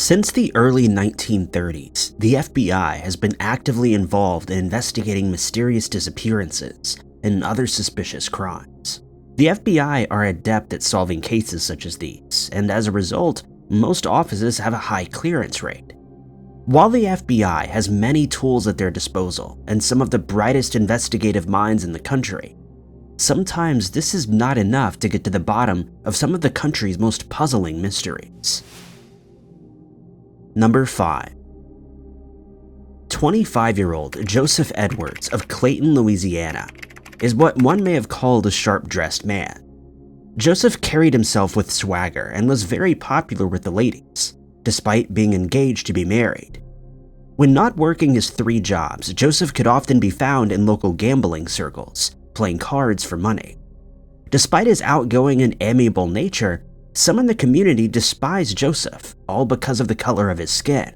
Since the early 1930s, the FBI has been actively involved in investigating mysterious disappearances and other suspicious crimes. The FBI are adept at solving cases such as these, and as a result, most offices have a high clearance rate. While the FBI has many tools at their disposal and some of the brightest investigative minds in the country, sometimes this is not enough to get to the bottom of some of the country's most puzzling mysteries. Number 5. 25-year-old Joseph Edwards of Clayton, Louisiana, is what one may have called a sharp-dressed man. Joseph carried himself with swagger and was very popular with the ladies, despite being engaged to be married. When not working his 3 jobs, Joseph could often be found in local gambling circles, playing cards for money. Despite his outgoing and amiable nature, some in the community despised Joseph, all because of the color of his skin.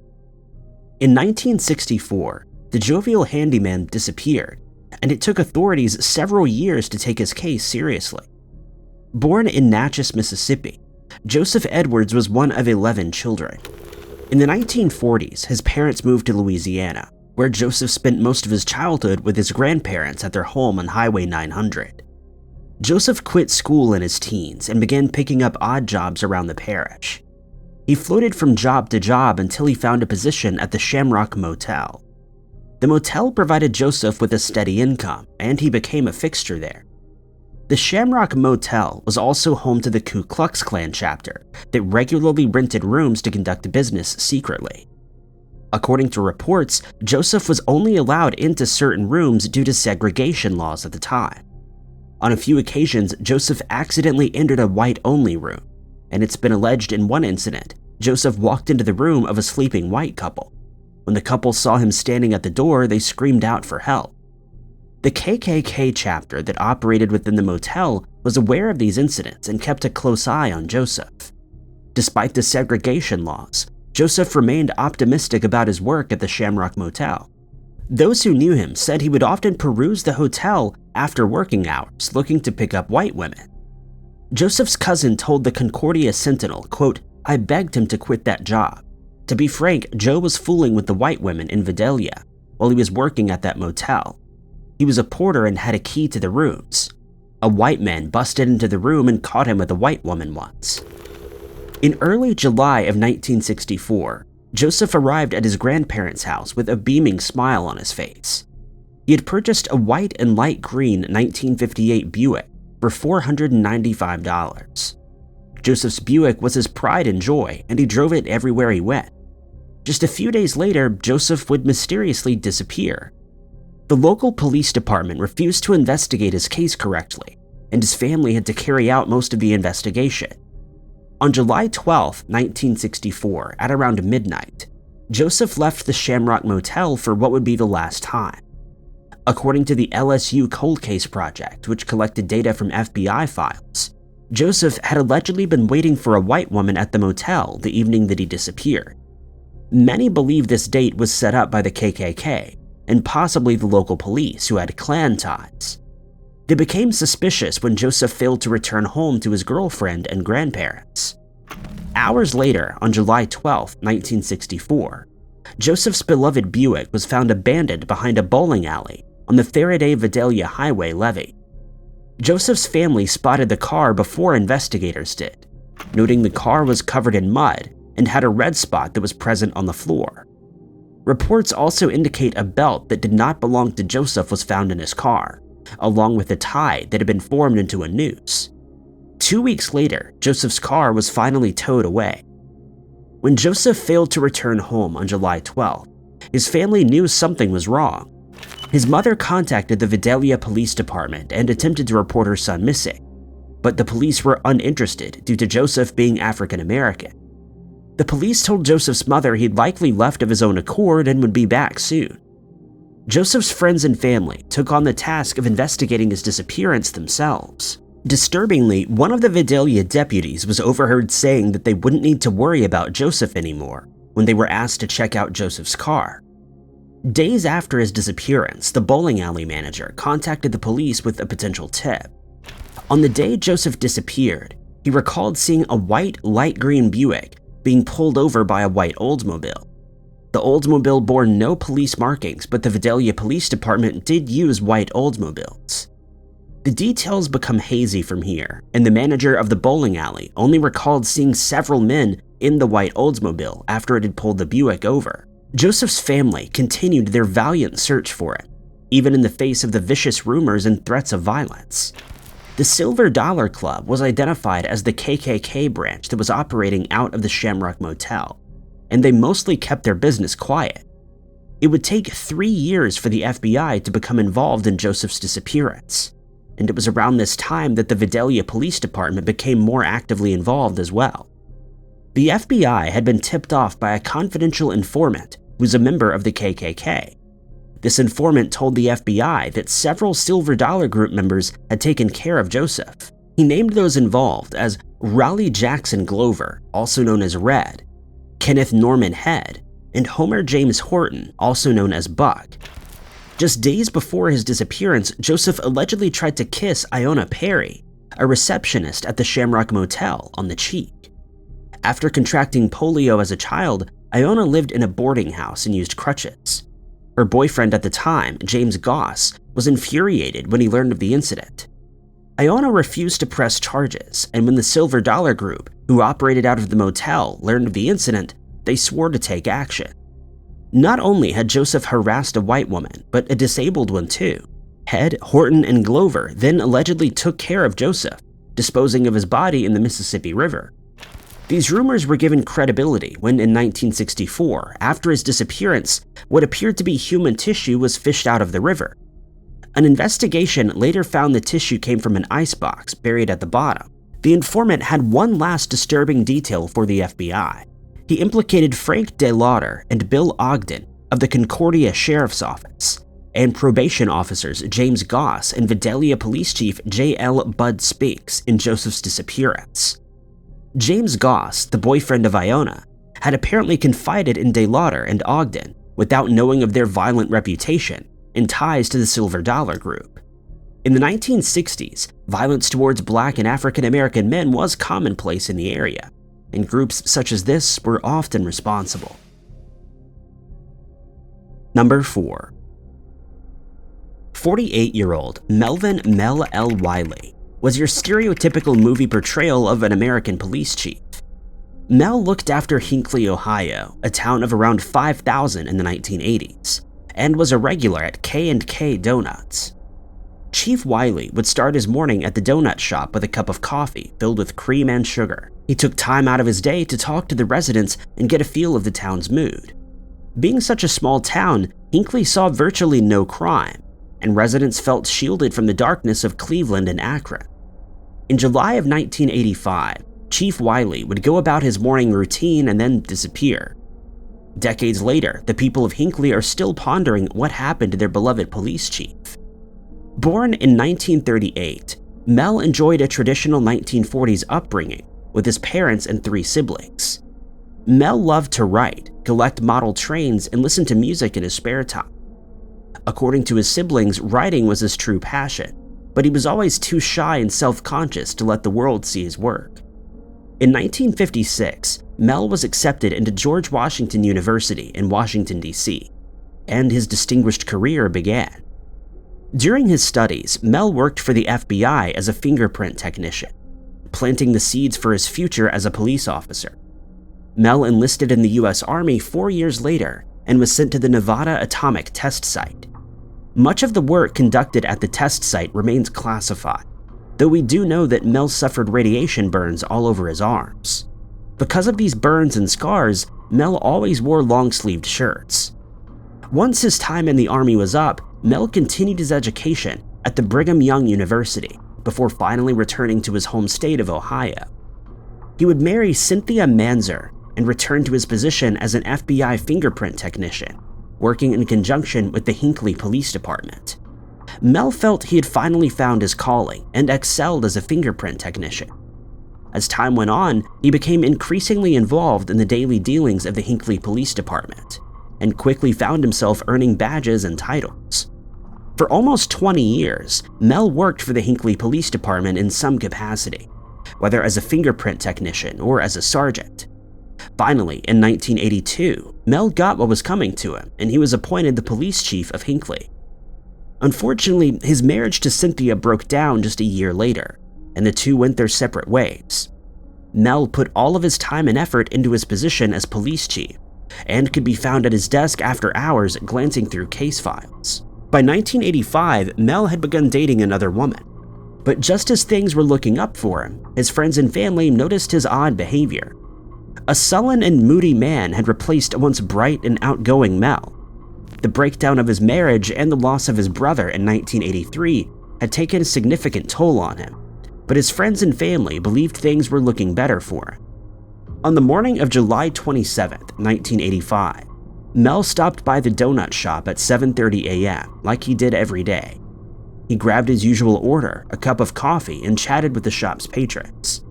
In 1964, the jovial handyman disappeared, and it took authorities several years to take his case seriously. Born in Natchez, Mississippi, Joseph Edwards was one of 11 children. In the 1940s, his parents moved to Louisiana, where Joseph spent most of his childhood with his grandparents at their home on Highway 900. Joseph quit school in his teens and began picking up odd jobs around the parish. He floated from job to job until he found a position at the Shamrock Motel. The motel provided Joseph with a steady income, and he became a fixture there. The Shamrock Motel was also home to the Ku Klux Klan chapter that regularly rented rooms to conduct business secretly. According to reports, Joseph was only allowed into certain rooms due to segregation laws at the time. On a few occasions, Joseph accidentally entered a white-only room, and it's been alleged in one incident, Joseph walked into the room of a sleeping white couple. When the couple saw him standing at the door, they screamed out for help. The KKK chapter that operated within the motel was aware of these incidents and kept a close eye on Joseph. Despite the segregation laws, Joseph remained optimistic about his work at the Shamrock Motel. Those who knew him said he would often peruse the hotel after working hours, looking to pick up white women. Joseph's cousin told the Concordia Sentinel, quote, "I begged him to quit that job. To be frank, Joe was fooling with the white women in Vidalia while he was working at that motel. He was a porter and had a key to the rooms. A white man busted into the room and caught him with a white woman once." In early July of 1964, Joseph arrived at his grandparents' house with a beaming smile on his face. He had purchased a white and light green 1958 Buick for $495. Joseph's Buick was his pride and joy, and he drove it everywhere he went. Just a few days later, Joseph would mysteriously disappear. The local police department refused to investigate his case correctly, and his family had to carry out most of the investigation. On July 12, 1964, at around midnight, Joseph left the Shamrock Motel for what would be the last time. According to the LSU Cold Case Project, which collected data from FBI files, Joseph had allegedly been waiting for a white woman at the motel the evening that he disappeared. Many believe this date was set up by the KKK, and possibly the local police who had Klan ties. They became suspicious when Joseph failed to return home to his girlfriend and grandparents. Hours later, on July 12, 1964, Joseph's beloved Buick was found abandoned behind a bowling alley on the Faraday-Vidalia Highway levee. Joseph's family spotted the car before investigators did, noting the car was covered in mud and had a red spot that was present on the floor. Reports also indicate a belt that did not belong to Joseph was found in his car, along with a tie that had been formed into a noose. 2 weeks later, Joseph's car was finally towed away. When Joseph failed to return home on July 12, his family knew something was wrong. His mother contacted the Vidalia Police Department and attempted to report her son missing, but the police were uninterested due to Joseph being African American. The police told Joseph's mother he'd likely left of his own accord and would be back soon. Joseph's friends and family took on the task of investigating his disappearance themselves. Disturbingly, one of the Vidalia deputies was overheard saying that they wouldn't need to worry about Joseph anymore when they were asked to check out Joseph's car. Days after his disappearance, the bowling alley manager contacted the police with a potential tip. On the day Joseph disappeared, he recalled seeing a white, light green Buick being pulled over by a white Oldsmobile. The Oldsmobile bore no police markings, but the Vidalia Police Department did use white Oldsmobiles. The details become hazy from here, and the manager of the bowling alley only recalled seeing several men in the white Oldsmobile after it had pulled the Buick over. Joseph's family continued their valiant search for it, even in the face of the vicious rumors and threats of violence. The Silver Dollar Club was identified as the KKK branch that was operating out of the Shamrock Motel, and they mostly kept their business quiet. It would take 3 years for the FBI to become involved in Joseph's disappearance, and it was around this time that the Vidalia Police Department became more actively involved as well. The FBI had been tipped off by a confidential informant who was a member of the KKK. This informant told the FBI that several Silver Dollar Group members had taken care of Joseph. He named those involved as Raleigh Jackson Glover, also known as Red, Kenneth Norman Head, and Homer James Horton, also known as Buck. Just days before his disappearance, Joseph allegedly tried to kiss Iona Perry, a receptionist at the Shamrock Motel, on the cheek. After contracting polio as a child, Iona lived in a boarding house and used crutches. Her boyfriend at the time, James Goss, was infuriated when he learned of the incident. Iona refused to press charges, and when the Silver Dollar Group, who operated out of the motel, learned of the incident, they swore to take action. Not only had Joseph harassed a white woman, but a disabled one too. Head, Horton, and Glover then allegedly took care of Joseph, disposing of his body in the Mississippi River. These rumors were given credibility when, in 1964, after his disappearance, what appeared to be human tissue was fished out of the river. An investigation later found the tissue came from an icebox buried at the bottom. The informant had one last disturbing detail for the FBI. He implicated Frank DeLauder and Bill Ogden of the Concordia Sheriff's Office, and probation officers James Goss and Vidalia Police Chief J.L. Bud Spinks in Joseph's disappearance. James Goss, the boyfriend of Iona, had apparently confided in DeLauder and Ogden without knowing of their violent reputation and ties to the Silver Dollar Group. In the 1960s, violence towards Black and African American men was commonplace in the area, and groups such as this were often responsible. Number 4. 48-year-old Melvin Mel Wiley was your stereotypical movie portrayal of an American police chief. Mel looked after Hinckley, Ohio, a town of around 5,000 in the 1980s, and was a regular at K&K Donuts. Chief Wiley would start his morning at the donut shop with a cup of coffee filled with cream and sugar. He took time out of his day to talk to the residents and get a feel of the town's mood. Being such a small town, Hinckley saw virtually no crime, and residents felt shielded from the darkness of Cleveland and Akron. In July of 1985, Chief Wiley would go about his morning routine and then disappear. Decades later, the people of Hinckley are still pondering what happened to their beloved police chief. Born in 1938, Mel enjoyed a traditional 1940s upbringing with his parents and 3 siblings. Mel loved to write, collect model trains, and listen to music in his spare time. According to his siblings, writing was his true passion, but he was always too shy and self-conscious to let the world see his work. In 1956, Mel was accepted into George Washington University in Washington, D.C., and his distinguished career began. During his studies, Mel worked for the FBI as a fingerprint technician, planting the seeds for his future as a police officer. Mel enlisted in the U.S. Army 4 years later and was sent to the Nevada Atomic Test Site. Much of the work conducted at the test site remains classified, though we do know that Mel suffered radiation burns all over his arms. Because of these burns and scars, Mel always wore long-sleeved shirts. Once his time in the Army was up, Mel continued his education at the Brigham Young University before finally returning to his home state of Ohio. He would marry Cynthia Manzer and return to his position as an FBI fingerprint technician, working in conjunction with the Hinckley Police Department. Mel felt he had finally found his calling and excelled as a fingerprint technician. As time went on, he became increasingly involved in the daily dealings of the Hinckley Police Department, and quickly found himself earning badges and titles. For almost 20 years, Mel worked for the Hinckley Police Department in some capacity, whether as a fingerprint technician or as a sergeant. Finally, in 1982, Mel got what was coming to him, and he was appointed the police chief of Hinckley. Unfortunately, his marriage to Cynthia broke down just a year later, and the two went their separate ways. Mel put all of his time and effort into his position as police chief, and could be found at his desk after hours glancing through case files. By 1985, Mel had begun dating another woman. But just as things were looking up for him, his friends and family noticed his odd behavior. A sullen and moody man had replaced a once bright and outgoing Mel. The breakdown of his marriage and the loss of his brother in 1983 had taken a significant toll on him, but his friends and family believed things were looking better for him. On the morning of July 27, 1985, Mel stopped by the donut shop at 7:30 a.m. like he did every day. He grabbed his usual order, a cup of coffee, and chatted with the shop's patrons.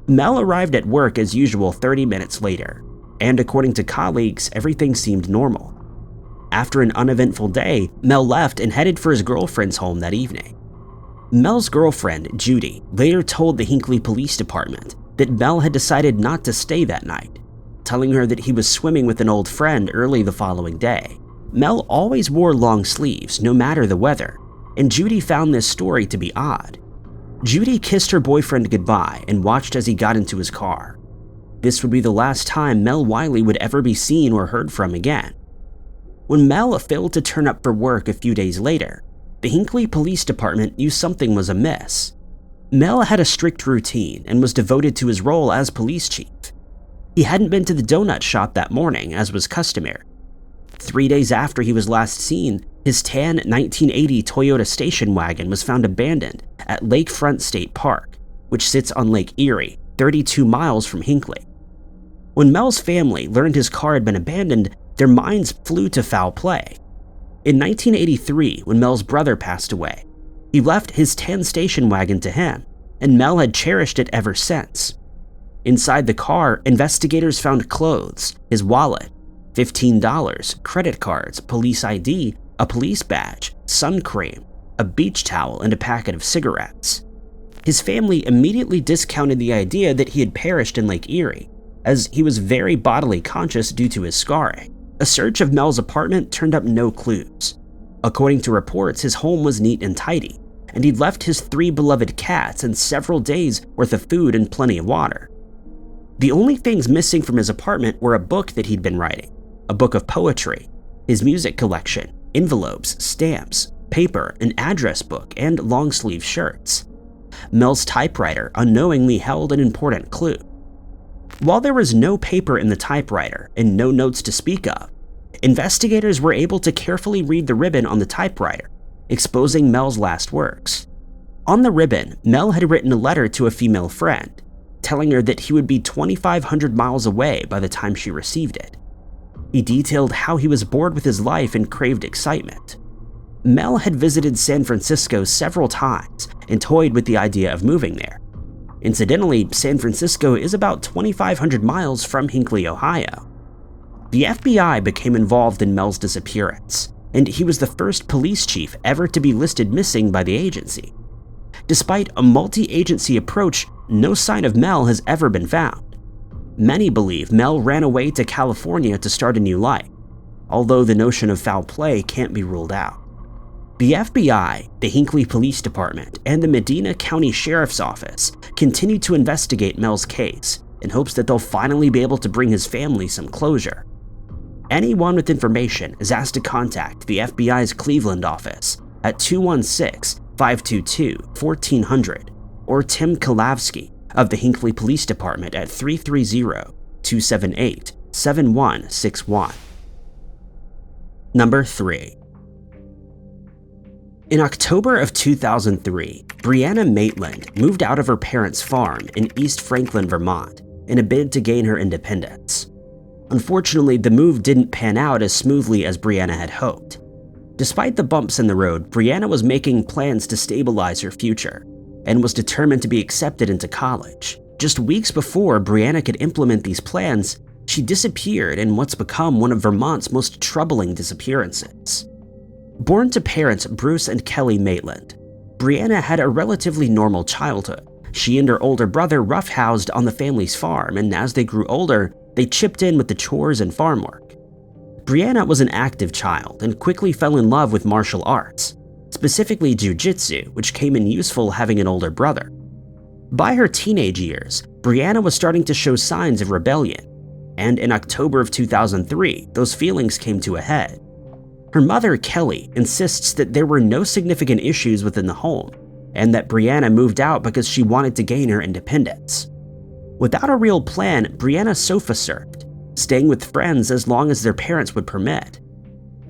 Mel arrived at work as usual 30 minutes later, and according to colleagues, everything seemed normal. After an uneventful day, Mel left and headed for his girlfriend's home that evening. Mel's girlfriend, Judy, later told the Hinckley Police Department that Mel had decided not to stay that night, telling her that he was swimming with an old friend early the following day. Mel always wore long sleeves, no matter the weather, and Judy found this story to be odd. Judy kissed her boyfriend goodbye and watched as he got into his car. This would be the last time Mel Wiley would ever be seen or heard from again. When Mel failed to turn up for work a few days later, the Hinckley Police Department knew something was amiss. Mel had a strict routine and was devoted to his role as police chief. He hadn't been to the donut shop that morning, as was customary. 3 days after he was last seen, his tan 1980 Toyota station wagon was found abandoned at Lakefront State Park, which sits on Lake Erie, 32 miles from Hinckley. When Mel's family learned his car had been abandoned, their minds flew to foul play. In 1983, when Mel's brother passed away, he left his tan station wagon to him, and Mel had cherished it ever since. Inside the car, investigators found clothes, his wallet, $15, credit cards, police ID, a police badge, sun cream, a beach towel, and a packet of cigarettes. His family immediately discounted the idea that he had perished in Lake Erie, as he was very bodily conscious due to his scarring. A search of Mel's apartment turned up no clues. According to reports, his home was neat and tidy, and he'd left his 3 beloved cats and several days' worth of food and plenty of water. The only things missing from his apartment were a book that he'd been writing, a book of poetry, his music collection, envelopes, stamps, paper, an address book, and long-sleeve shirts. Mel's typewriter unknowingly held an important clue. While there was no paper in the typewriter and no notes to speak of, investigators were able to carefully read the ribbon on the typewriter, exposing Mel's last works. On the ribbon, Mel had written a letter to a female friend, telling her that he would be 2,500 miles away by the time she received it. He detailed how he was bored with his life and craved excitement. Mel had visited San Francisco several times and toyed with the idea of moving there. Incidentally, San Francisco is about 2,500 miles from Hinckley, Ohio. The FBI became involved in Mel's disappearance, and he was the first police chief ever to be listed missing by the agency. Despite a multi-agency approach, no sign of Mel has ever been found. Many believe Mel ran away to California to start a new life, although the notion of foul play can't be ruled out. The FBI, the Hinckley Police Department, and the Medina County Sheriff's Office continue to investigate Mel's case in hopes that they'll finally be able to bring his family some closure. Anyone with information is asked to contact the FBI's Cleveland office at 216-522-1400 or Tim Kalavsky of the Hinckley Police Department at 330-278-7161. Number 3. In October of 2003, Brianna Maitland moved out of her parents' farm in East Franklin, Vermont, in a bid to gain her independence. Unfortunately, the move didn't pan out as smoothly as Brianna had hoped. Despite the bumps in the road, Brianna was making plans to stabilize her future and was determined to be accepted into college. Just weeks before Brianna could implement these plans, she disappeared in what's become one of Vermont's most troubling disappearances. Born to parents Bruce and Kelly Maitland, Brianna had a relatively normal childhood. She and her older brother roughhoused on the family's farm, and as they grew older, They chipped in with the chores and farm work. Brianna was an active child and quickly fell in love with martial arts, specifically jiu-jitsu, which came in useful having an older brother. By her teenage years, Brianna was starting to show signs of rebellion, and in October of 2003, those feelings came to a head. Her mother, Kelly, insists that there were no significant issues within the home, and that Brianna moved out because she wanted to gain her independence. Without a real plan, Brianna sofa surfed, staying with friends as long as their parents would permit.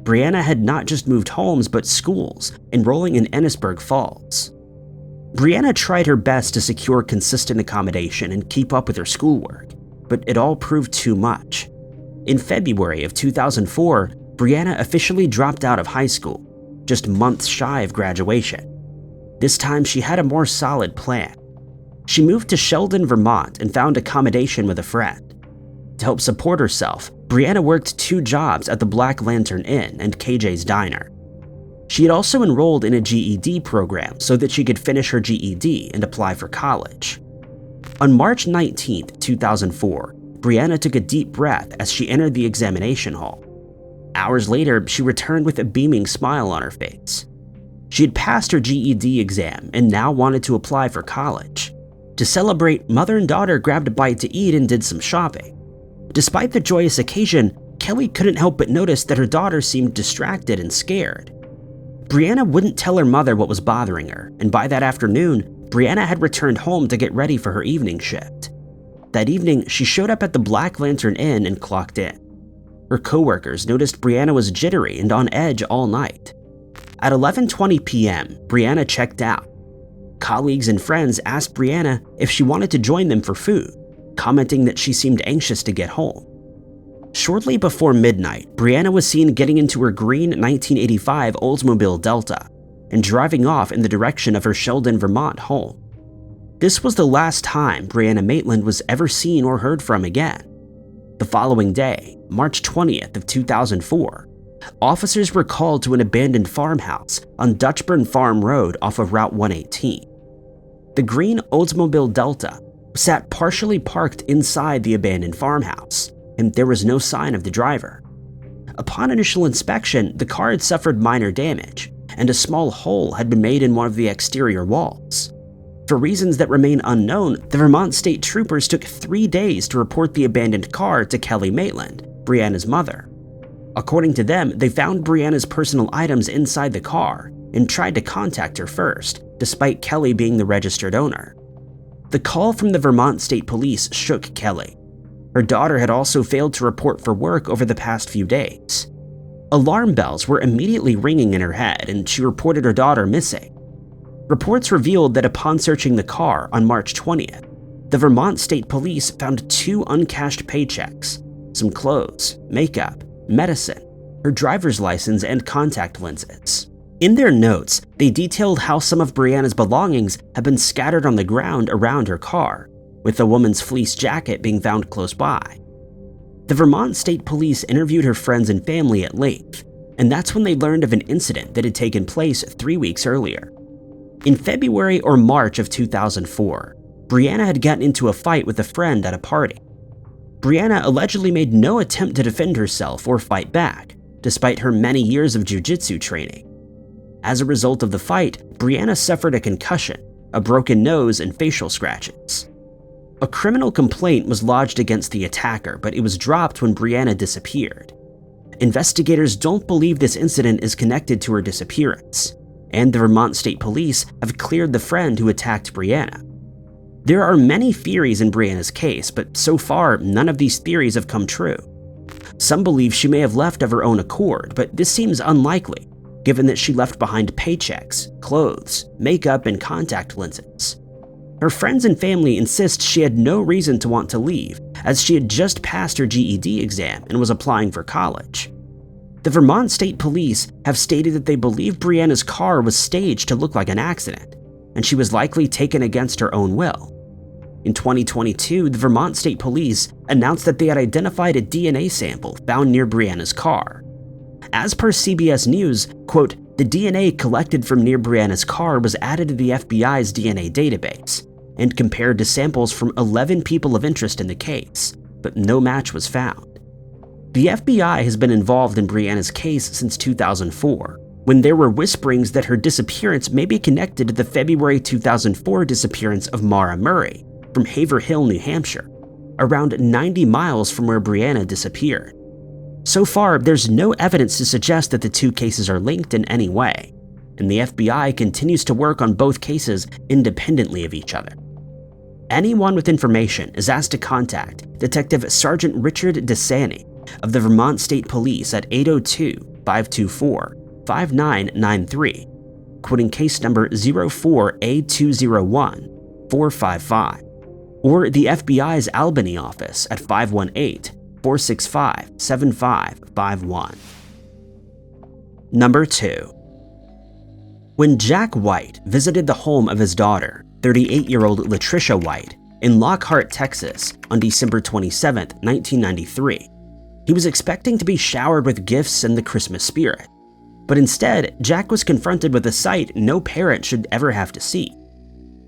Brianna had not just moved homes but schools, enrolling in Ennisburg Falls. Brianna tried her best to secure consistent accommodation and keep up with her schoolwork, but it all proved too much. In February of 2004, Brianna officially dropped out of high school, just months shy of graduation. This time she had a more solid plan. She moved to Sheldon, Vermont and found accommodation with a friend. To help support herself, Brianna worked 2 jobs at the Black Lantern Inn and KJ's Diner. She had also enrolled in a GED program so that she could finish her GED and apply for college. On March 19, 2004, Brianna took a deep breath as she entered the examination hall. Hours later, she returned with a beaming smile on her face. She had passed her GED exam and now wanted to apply for college. To celebrate, mother and daughter grabbed a bite to eat and did some shopping. Despite the joyous occasion, Kelly couldn't help but notice that her daughter seemed distracted and scared. Brianna wouldn't tell her mother what was bothering her, and by that afternoon, Brianna had returned home to get ready for her evening shift. That evening, she showed up at the Black Lantern Inn and clocked in. Her coworkers noticed Brianna was jittery and on edge all night. At 11:20 p.m., Brianna checked out. Colleagues and friends asked Brianna if she wanted to join them for food, commenting that she seemed anxious to get home. Shortly before midnight, Brianna was seen getting into her green 1985 Oldsmobile Delta and driving off in the direction of her Sheldon, Vermont home. This was the last time Brianna Maitland was ever seen or heard from again. The following day, March 20th of 2004, officers were called to an abandoned farmhouse on Dutchburn Farm Road off of Route 118. The green Oldsmobile Delta sat partially parked inside the abandoned farmhouse, and there was no sign of the driver. Upon initial inspection, the car had suffered minor damage, and a small hole had been made in one of the exterior walls. For reasons that remain unknown, the Vermont State Troopers took 3 days to report the abandoned car to Kelly Maitland, Brianna's mother. According to them, they found Brianna's personal items inside the car and tried to contact her first, despite Kelly being the registered owner. The call from the Vermont State Police shook Kelly. Her daughter had also failed to report for work over the past few days. Alarm bells were immediately ringing in her head, and she reported her daughter missing. Reports revealed that upon searching the car on March 20th, the Vermont State Police found 2 uncashed paychecks, some clothes, makeup, medicine, her driver's license, and contact lenses. In their notes, they detailed how some of Brianna's belongings had been scattered on the ground around her car, with the woman's fleece jacket being found close by. The Vermont State Police interviewed her friends and family at length, and that's when they learned of an incident that had taken place 3 weeks earlier. In February or March of 2004, Brianna had gotten into a fight with a friend at a party. Brianna allegedly made no attempt to defend herself or fight back, despite her many years of jiu-jitsu training. As a result of the fight, Brianna suffered a concussion, a broken nose, and facial scratches. A criminal complaint was lodged against the attacker, but it was dropped when Brianna disappeared. Investigators don't believe this incident is connected to her disappearance, and the Vermont State Police have cleared the friend who attacked Brianna. There are many theories in Brianna's case, but so far, none of these theories have come true. Some believe she may have left of her own accord, but this seems unlikely, given that she left behind paychecks, clothes, makeup, and contact lenses. Her friends and family insist she had no reason to want to leave, as she had just passed her GED exam and was applying for college. The Vermont State Police have stated that they believe Brianna's car was staged to look like an accident, and she was likely taken against her own will. In 2022, the Vermont State Police announced that they had identified a DNA sample found near Brianna's car. As per CBS News, quote, "The DNA collected from near Brianna's car was added to the FBI's DNA database and compared to samples from 11 people of interest in the case, but no match was found. The FBI has been involved in Brianna's case since 2004, when there were whisperings that her disappearance may be connected to the February 2004 disappearance of Mara Murray from Haverhill, New Hampshire, around 90 miles from where Brianna disappeared. So far, there's no evidence to suggest that the two cases are linked in any way, and the FBI continues to work on both cases independently of each other. Anyone with information is asked to contact Detective Sergeant Richard DeSaney of the Vermont State Police at 802-524-5993, quoting case number 04A201455, or the FBI's Albany office at 518-465-7551. Number 2. When Jack White visited the home of his daughter, 38-year-old Latricia White, in Lockhart, Texas, on December 27, 1993, he was expecting to be showered with gifts and the Christmas spirit. But instead, Jack was confronted with a sight no parent should ever have to see.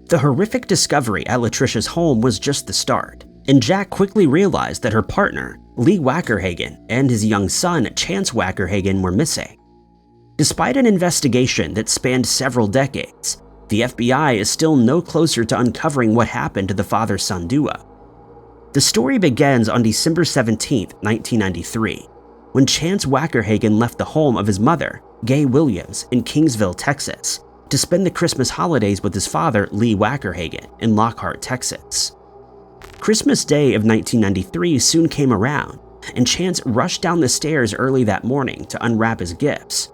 The horrific discovery at Latricia's home was just the start, and Jack quickly realized that her partner, Lee Wackerhagen, and his young son, Chance Wackerhagen, were missing. Despite an investigation that spanned several decades, the FBI is still no closer to uncovering what happened to the father-son duo. The story begins on December 17, 1993, when Chance Wackerhagen left the home of his mother, Gay Williams, in Kingsville, Texas, to spend the Christmas holidays with his father, Lee Wackerhagen, in Lockhart, Texas. Christmas Day of 1993 soon came around, and Chance rushed down the stairs early that morning to unwrap his gifts.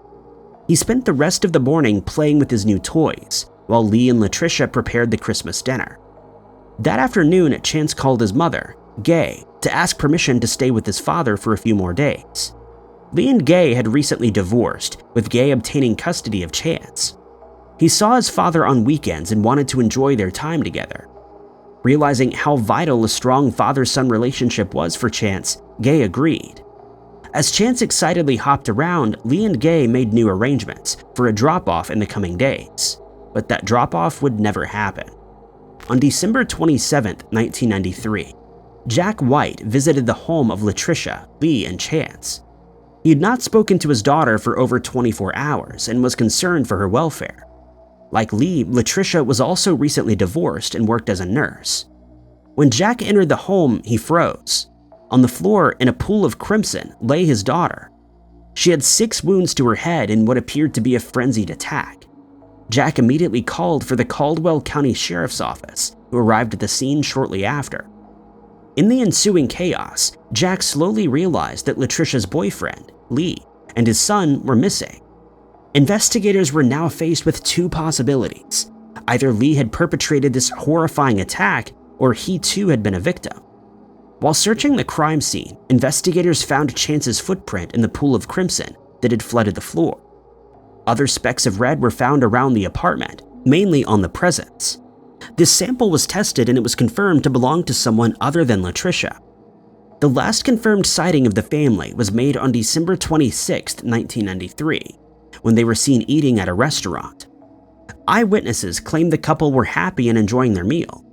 He spent the rest of the morning playing with his new toys, while Lee and Latricia prepared the Christmas dinner. That afternoon, Chance called his mother, Gay, to ask permission to stay with his father for a few more days. Lee and Gay had recently divorced, with Gay obtaining custody of Chance. He saw his father on weekends and wanted to enjoy their time together. Realizing how vital a strong father-son relationship was for Chance, Gay agreed. As Chance excitedly hopped around, Lee and Gay made new arrangements for a drop-off in the coming days, but that drop-off would never happen. On December 27, 1993, Jack White visited the home of Latricia, Lee, and Chance. He had not spoken to his daughter for over 24 hours and was concerned for her welfare. Like Lee, Latricia was also recently divorced and worked as a nurse. When Jack entered the home, he froze. On the floor, in a pool of crimson, lay his daughter. She had 6 wounds to her head in what appeared to be a frenzied attack. Jack immediately called for the Caldwell County Sheriff's Office, who arrived at the scene shortly after. In the ensuing chaos, Jack slowly realized that Latricia's boyfriend, Lee, and his son were missing. Investigators were now faced with 2 possibilities. Either Lee had perpetrated this horrifying attack, or he too had been a victim. While searching the crime scene, investigators found Chance's footprint in the pool of crimson that had flooded the floor. Other specks of red were found around the apartment, mainly on the presents. This sample was tested and it was confirmed to belong to someone other than Latricia. The last confirmed sighting of the family was made on December 26, 1993, when they were seen eating at a restaurant. Eyewitnesses claimed the couple were happy and enjoying their meal.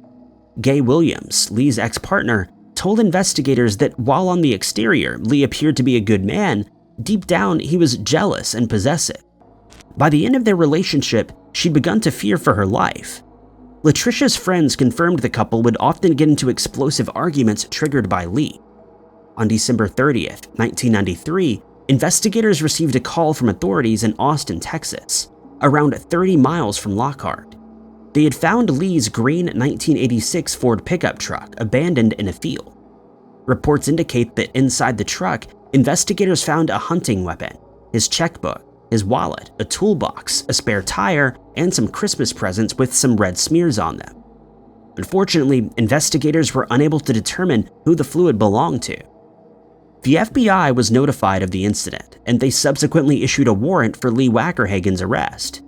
Gay Williams, Lee's ex-partner, told investigators that while on the exterior Lee appeared to be a good man, deep down he was jealous and possessive. By the end of their relationship, she'd begun to fear for her life. Latricia's friends confirmed the couple would often get into explosive arguments triggered by Lee. On December 30th, 1993, investigators received a call from authorities in Austin, Texas, around 30 miles from Lockhart. They had found Lee's green 1986 Ford pickup truck abandoned in a field. Reports indicate that inside the truck, investigators found a hunting weapon, his checkbook, his wallet, a toolbox, a spare tire, and some Christmas presents with some red smears on them. Unfortunately, investigators were unable to determine who the fluid belonged to. The FBI was notified of the incident, and they subsequently issued a warrant for Lee Wackerhagen's arrest.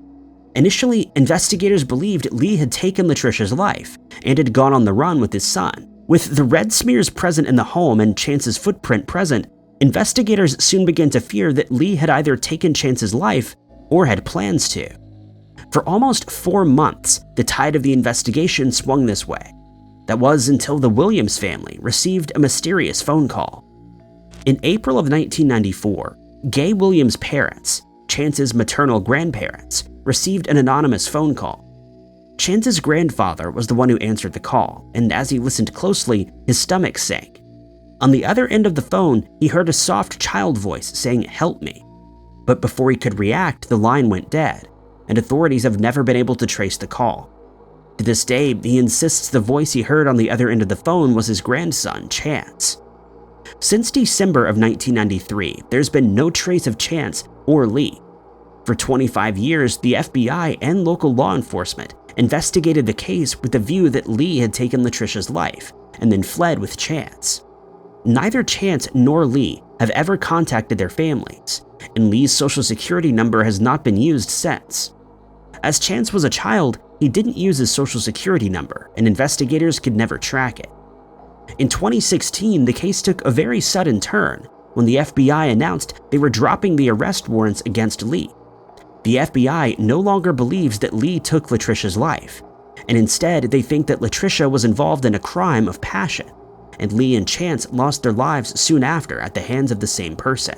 Initially, investigators believed Lee had taken Latricia's life and had gone on the run with his son. With the red smears present in the home and Chance's footprint present, investigators soon began to fear that Lee had either taken Chance's life or had plans to. For almost 4 months, the tide of the investigation swung this way. That was until the Williams family received a mysterious phone call. In April of 1994, Gay Williams' parents, Chance's maternal grandparents, received an anonymous phone call. Chance's grandfather was the one who answered the call, and as he listened closely, his stomach sank. On the other end of the phone, he heard a soft child voice saying, "Help me." But before he could react, the line went dead, and authorities have never been able to trace the call. To this day, he insists the voice he heard on the other end of the phone was his grandson, Chance. Since December of 1993, there's been no trace of Chance or Lee. For 25 years, the FBI and local law enforcement investigated the case with the view that Lee had taken Latricia's life and then fled with Chance. Neither Chance nor Lee have ever contacted their families, and Lee's social security number has not been used since. As Chance was a child, he didn't use his social security number, and investigators could never track it. In 2016, the case took a very sudden turn when the FBI announced they were dropping the arrest warrants against Lee. The FBI no longer believes that Lee took Latricia's life, and instead they think that Latricia was involved in a crime of passion, and Lee and Chance lost their lives soon after at the hands of the same person.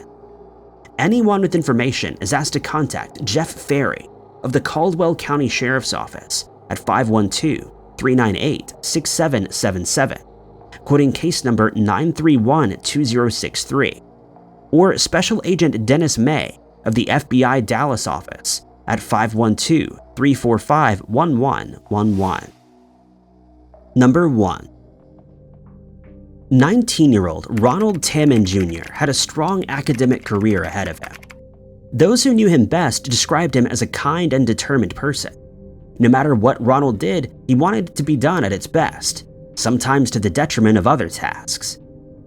Anyone with information is asked to contact Jeff Ferry of the Caldwell County Sheriff's Office at 512-398-6777, quoting case number 931-2063, or Special Agent Dennis May of the FBI Dallas office at 512-345-1111. Number 1. 19-year-old Ronald Timon Jr. had a strong academic career ahead of him. Those who knew him best described him as a kind and determined person. No matter what Ronald did, he wanted it to be done at its best, sometimes to the detriment of other tasks.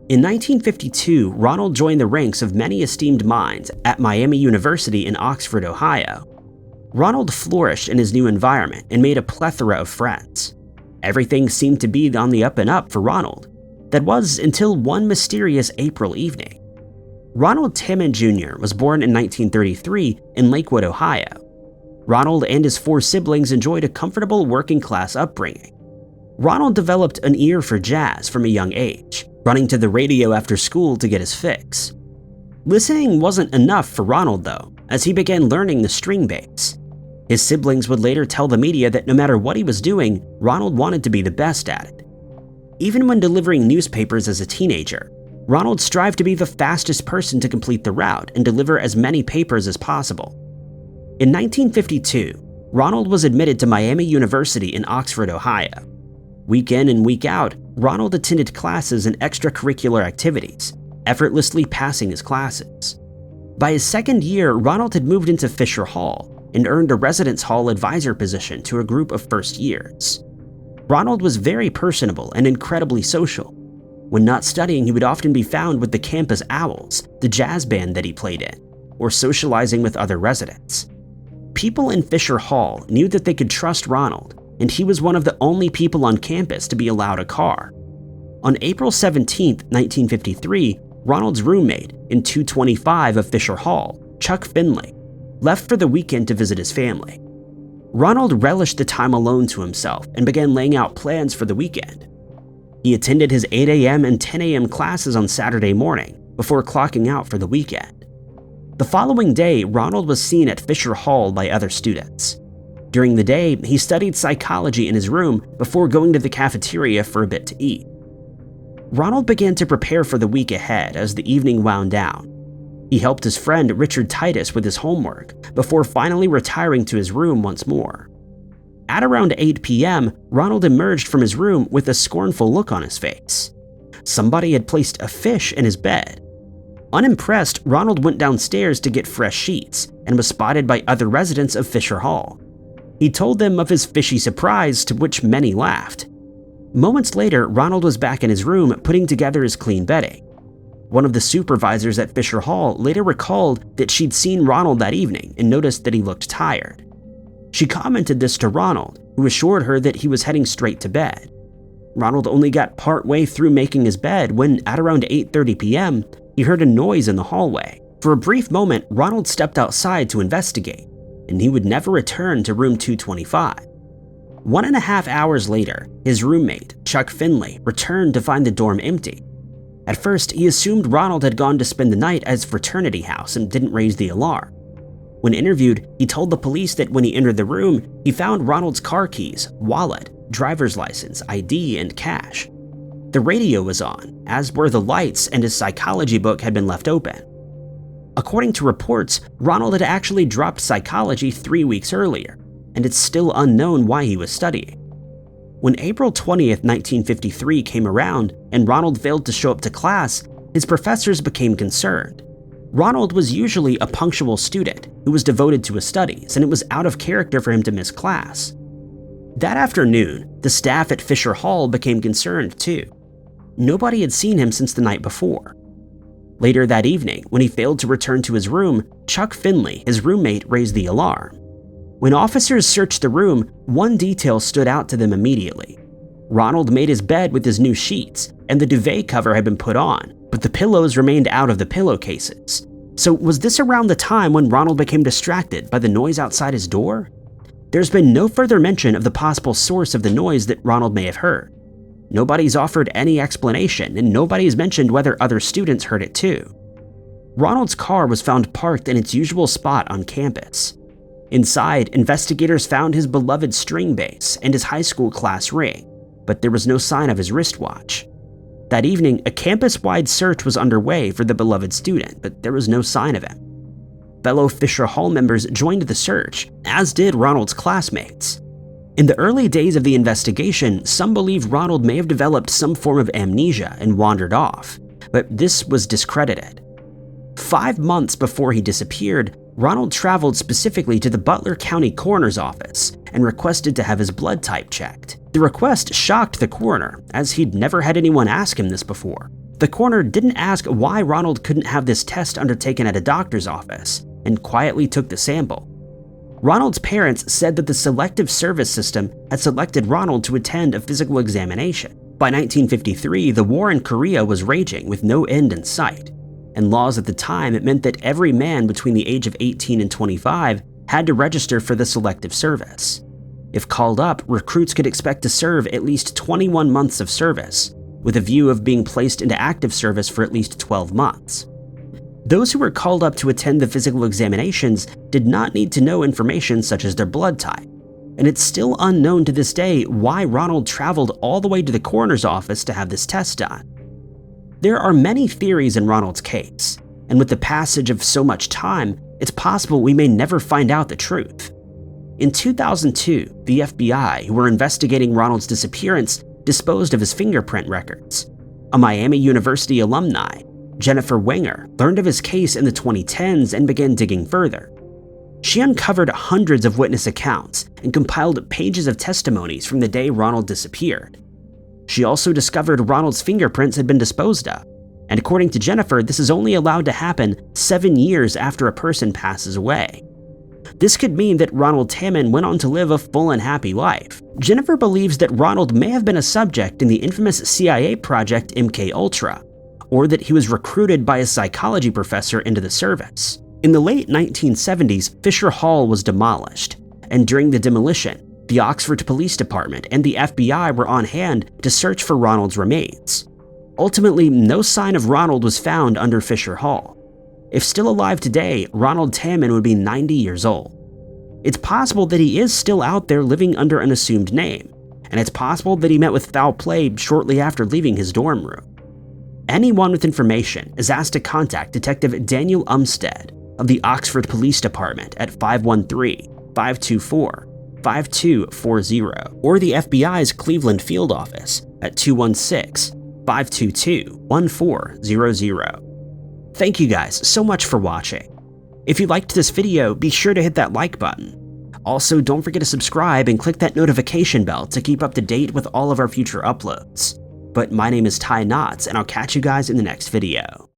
In 1952, Ronald joined the ranks of many esteemed minds at Miami University in Oxford, Ohio. Ronald flourished in his new environment and made a plethora of friends. Everything seemed to be on the up and up for Ronald. That was until one mysterious April evening. Ronald Timon Jr. was born in 1933 in Lakewood, Ohio. Ronald and his 4 siblings enjoyed a comfortable working-class upbringing. Ronald developed an ear for jazz from a young age, running to the radio after school to get his fix. Listening wasn't enough for Ronald, though, as he began learning the string bass. His siblings would later tell the media that no matter what he was doing, Ronald wanted to be the best at it. Even when delivering newspapers as a teenager, Ronald strived to be the fastest person to complete the route and deliver as many papers as possible. In 1952, Ronald was admitted to Miami University in Oxford, Ohio. Week in and week out, Ronald attended classes and extracurricular activities, effortlessly passing his classes. By his second year, Ronald had moved into Fisher Hall and earned a residence hall advisor position to a group of first years. Ronald was very personable and incredibly social. When not studying, he would often be found with the Campus Owls, the jazz band that he played in, or socializing with other residents. People in Fisher Hall knew that they could trust Ronald, and he was one of the only people on campus to be allowed a car. On April 17, 1953, Ronald's roommate in 225 of Fisher Hall, Chuck Finley, left for the weekend to visit his family. Ronald relished the time alone to himself and began laying out plans for the weekend. He attended his 8 a.m. and 10 a.m. classes on Saturday morning before clocking out for the weekend. The following day, Ronald was seen at Fisher Hall by other students. During the day, he studied psychology in his room before going to the cafeteria for a bit to eat. Ronald began to prepare for the week ahead as the evening wound down. He helped his friend Richard Titus with his homework before finally retiring to his room once more. At around 8 p.m., Ronald emerged from his room with a scornful look on his face. Somebody had placed a fish in his bed. Unimpressed, Ronald went downstairs to get fresh sheets and was spotted by other residents of Fisher Hall. He told them of his fishy surprise, to which many laughed. Moments later, Ronald was back in his room putting together his clean bedding. One of the supervisors at Fisher Hall later recalled that she'd seen Ronald that evening and noticed that he looked tired. She commented this to Ronald, who assured her that he was heading straight to bed. Ronald only got partway through making his bed when, at around 8:30 p.m., he heard a noise in the hallway. For a brief moment, Ronald stepped outside to investigate, and he would never return to room 225. 1.5 hours later, his roommate, Chuck Finley, returned to find the dorm empty. At first, he assumed Ronald had gone to spend the night at his fraternity house and didn't raise the alarm. When interviewed, he told the police that when he entered the room, he found Ronald's car keys, wallet, driver's license, ID, and cash. The radio was on, as were the lights, and his psychology book had been left open. According to reports, Ronald had actually dropped psychology 3 weeks earlier, and it's still unknown why he was studying. When April 20th, 1953 came around and Ronald failed to show up to class, his professors became concerned. Ronald was usually a punctual student who was devoted to his studies, and it was out of character for him to miss class. That afternoon, the staff at Fisher Hall became concerned too. Nobody had seen him since the night before. Later that evening, when he failed to return to his room, Chuck Finley, his roommate, raised the alarm. When officers searched the room, one detail stood out to them immediately. Ronald made his bed with his new sheets, and the duvet cover had been put on, but the pillows remained out of the pillowcases. So was this around the time when Ronald became distracted by the noise outside his door? There's been no further mention of the possible source of the noise that Ronald may have heard. Nobody's offered any explanation, and nobody's mentioned whether other students heard it too. Ronald's car was found parked in its usual spot on campus. Inside, investigators found his beloved string bass and his high school class ring, but there was no sign of his wristwatch. That evening, a campus-wide search was underway for the beloved student, but there was no sign of him. Fellow Fisher Hall members joined the search, as did Ronald's classmates. In the early days of the investigation, some believe Ronald may have developed some form of amnesia and wandered off, but this was discredited. 5 months before he disappeared, Ronald traveled specifically to the Butler County Coroner's Office and requested to have his blood type checked. The request shocked the coroner, as he'd never had anyone ask him this before. The coroner didn't ask why Ronald couldn't have this test undertaken at a doctor's office, and quietly took the sample. Ronald's parents said that the Selective Service System had selected Ronald to attend a physical examination. By 1953, the war in Korea was raging with no end in sight. And laws at the time, it meant that every man between the age of 18 and 25 had to register for the Selective Service. If called up, recruits could expect to serve at least 21 months of service, with a view of being placed into active service for at least 12 months. Those who were called up to attend the physical examinations did not need to know information such as their blood type, and it's still unknown to this day why Ronald traveled all the way to the coroner's office to have this test done. There are many theories in Ronald's case, and with the passage of so much time, it's possible we may never find out the truth. In 2002, the FBI, who were investigating Ronald's disappearance, disposed of his fingerprint records. A Miami University alumni, Jennifer Wenger, learned of his case in the 2010s and began digging further. She uncovered hundreds of witness accounts and compiled pages of testimonies from the day Ronald disappeared. She also discovered Ronald's fingerprints had been disposed of, and according to Jennifer, this is only allowed to happen 7 years after a person passes away. This could mean that Ronald Timon went on to live a full and happy life. Jennifer believes that Ronald may have been a subject in the infamous CIA project MKUltra, or that he was recruited by a psychology professor into the service. In the late 1970s, Fisher Hall was demolished, and during the demolition, the Oxford Police Department and the FBI were on hand to search for Ronald's remains. Ultimately, no sign of Ronald was found under Fisher Hall. If still alive today, Ronald Timon would be 90 years old. It's possible that he is still out there living under an assumed name, and it's possible that he met with foul play shortly after leaving his dorm room. Anyone with information is asked to contact Detective Daniel Umstead of the Oxford Police Department at 513-524-5240 or the FBI's Cleveland Field Office at 216-522-1400. Thank you guys so much for watching. If you liked this video, be sure to hit that like button. Also, don't forget to subscribe and click that notification bell to keep up to date with all of our future uploads. But my name is Ty Knotts, and I'll catch you guys in the next video.